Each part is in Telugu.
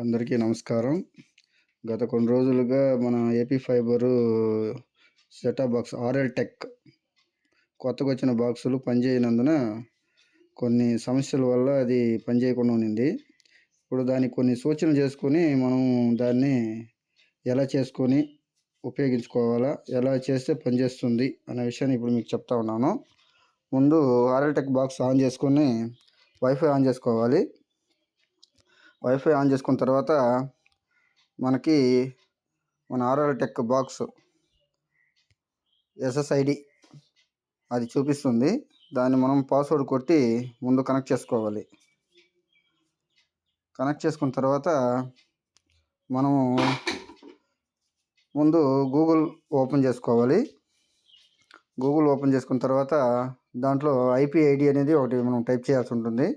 అందరికీ నమస్కారం. గత కొన్ని రోజులుగా మన AP fibre setup box RL tech కొత్తగొచ్చిన బాక్సులు పనిచేయనందున కొన్ని సమస్యల వల్ల అది పనిచేయకుండా ఉండింది. ఇప్పుడు దానికి కొన్ని సూచనలు చేసుకొని మనం దాన్ని ఎలా చేసుకొని ఉపయోగించుకోవాలా, ఎలా చేస్తే పనిచేస్తుంది అనే విషయాన్ని ఇప్పుడు మీకు చెప్తా ఉన్నాను. ముందు ఆర్ఎల్ టెక్ బాక్స్ ఆన్ చేసుకొని వైఫై ఆన్ చేసుకోవాలి. వైఫై ఆన్ చేసుకున్న తర్వాత మనకి మన ఆర్ఎల్ టెక్ బాక్స్ ఎస్ఎస్ఐడి అది చూపిస్తుంది. దాన్ని మనం పాస్వర్డ్ కొట్టి ముందు కనెక్ట్ చేసుకోవాలి. కనెక్ట్ చేసుకున్న తర్వాత మనము ముందు గూగుల్ ఓపెన్ చేసుకోవాలి. గూగుల్ ఓపెన్ చేసుకున్న తర్వాత దాంట్లో ఐపీ ఐడి అనేది ఒకటి మనం టైప్ చేయాల్సి ఉంటుంది.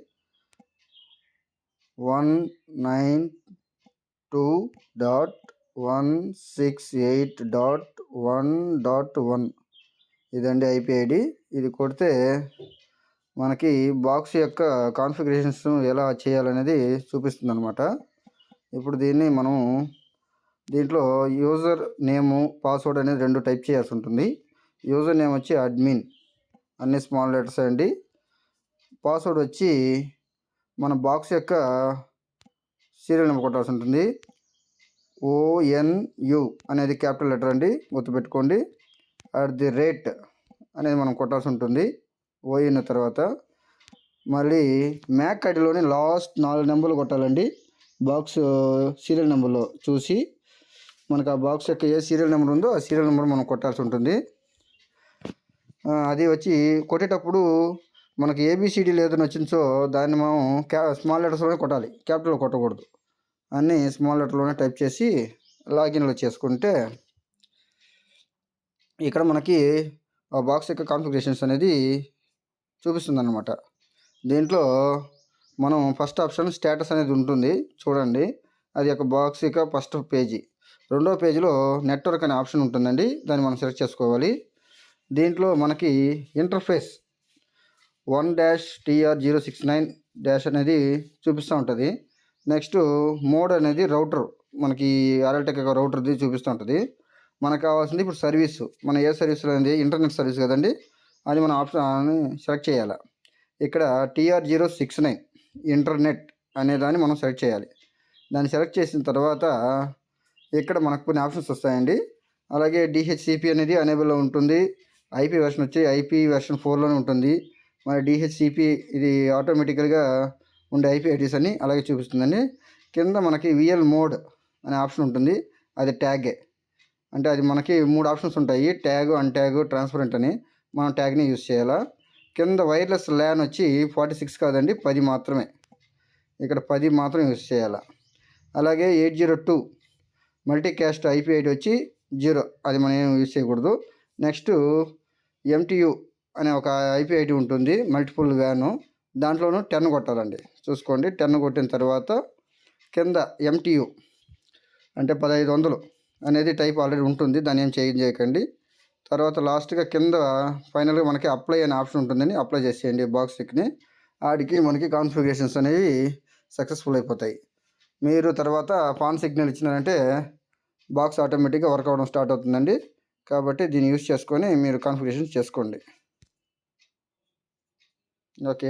192.168.1.1 ఇదండి ఐపీ ఐడి. ఇది కొడితే మనకి బాక్స్ యొక్క కాన్ఫిగరేషన్స్ ఎలా చేయాలనేది చూపిస్తుంది అనమాట. ఇప్పుడు దీన్ని మనం దీంట్లో యూజర్ నేము పాస్వర్డ్ అనేది 2 టైప్ చేయాల్సి ఉంటుంది. యూజర్ నేమ్ వచ్చి అడ్మిన్, అన్ని స్మాల్ లెటర్స్ అండి. పాస్వర్డ్ వచ్చి మన బాక్స్ యొక్క సీరియల్ నెంబర్ కొట్టాల్సి ఉంటుంది. ONU అనేది క్యాపిటల్ లెటర్ అండి, గుర్తుపెట్టుకోండి. @ అనేది మనం కొట్టాల్సి ఉంటుంది ONU తర్వాత. మళ్ళీ మ్యాక్ ఐడిలోని లాస్ట్ 4 నెంబర్లు కొట్టాలండి. బాక్స్ సీరియల్ నెంబర్లో చూసి మనకు ఆ బాక్స్ యొక్క ఏ సీరియల్ నెంబర్ ఉందో ఆ సీరియల్ నెంబర్ మనం కొట్టాల్సి ఉంటుంది. అది వచ్చి కొట్టేటప్పుడు మనకి ఏబిసిడి ఏదైనా వచ్చిందో దాన్ని మనం స్మాల్ లెటర్స్లోనే కొట్టాలి, క్యాపిటల్లో కొట్టకూడదు. అన్నీ స్మాల్ లెటర్లోనే టైప్ చేసి లాగిన్లో చేసుకుంటే ఇక్కడ మనకి ఆ బాక్స్ యొక్క కాన్ఫిగరేషన్స్ అనేది చూపిస్తుంది అన్నమాట. దీంట్లో మనం ఫస్ట్ ఆప్షన్ స్టేటస్ అనేది ఉంటుంది చూడండి. అది ఒక బాక్స్ యొక్క ఫస్ట్ పేజీ. రెండో పేజీలో నెట్వర్క్ అనే ఆప్షన్ ఉంటుందండి, దాన్ని మనం సెలెక్ట్ చేసుకోవాలి. దీంట్లో మనకి ఇంటర్ఫేస్ 1-TR069- అనేది చూపిస్తూ ఉంటుంది. నెక్స్ట్ మోడ్ అనేది రౌటర్, మనకి ఆర్ఎల్ టెక్ యొక్క రౌటర్ది చూపిస్తూ ఉంటుంది. మనకు కావాల్సింది ఇప్పుడు సర్వీస్, మన ఏ సర్వీస్లో అనేది ఇంటర్నెట్ సర్వీస్ కదండి, అది మన ఆప్షన్ సెలెక్ట్ చేయాలి. ఇక్కడ TR069 ఇంటర్నెట్ అనే దాన్ని మనం సెలెక్ట్ చేయాలి. దాన్ని సెలెక్ట్ చేసిన తర్వాత ఇక్కడ మనకు కొన్ని ఆప్షన్స్ వస్తాయండి. అలాగే DHCP అనేది అనేబుల్లో ఉంటుంది. ఐపీ వెర్షన్ వచ్చి IPv4లోనే ఉంటుంది. మరి DHCP ఇది ఆటోమేటికల్గా ఉండే ఐపీ ఐడీస్ అని అలాగే చూపిస్తుందండి. కింద మనకి VL మోడ్ అనే ఆప్షన్ ఉంటుంది, అది ట్యాగే. అంటే అది మనకి 3 ఆప్షన్స్ ఉంటాయి, ట్యాగ్, అన్ట్యాగ్, ట్రాన్స్పరెంట్ అని. మనం ట్యాగ్ని యూజ్ చేయాలా. కింద వైర్లెస్ ల్యాన్ వచ్చి 46 కాదండి, 10 మాత్రమే. ఇక్కడ 10 మాత్రం యూజ్ చేయాలా. అలాగే 802 మల్టీకాస్ట్ ఐపీ ఐడి వచ్చి 0, అది మనం ఏం యూజ్ చేయకూడదు. నెక్స్ట్ MTU అనే ఒక ఐపీ ఐడి ఉంటుంది, మల్టిపుల్ వ్యాను. దాంట్లోనూ 10 కొట్టాలండి, చూసుకోండి. 10 కొట్టిన తర్వాత కింద MTU అంటే 1500 అనేది టైప్ ఆల్రెడీ ఉంటుంది, దాన్ని ఏం చేంజ్ చేయకండి. తర్వాత లాస్ట్గా కింద ఫైనల్గా మనకి అప్లై అనే ఆప్షన్ ఉంటుందని అప్లై చేసేయండి బాక్స్కి. ఆడికి మనకి కాన్ఫిగరేషన్స్ అనేవి సక్సెస్ఫుల్ అయిపోతాయి. మీరు తర్వాత పాన్ సిగ్నల్ ఇచ్చినారంటే బాక్స్ ఆటోమేటిక్గా వర్క్ అవ్వడం స్టార్ట్ అవుతుందండి. కాబట్టి దీన్ని యూజ్ చేసుకొని మీరు కాన్ఫిగరేషన్స్ చేసుకోండి. ఓకే.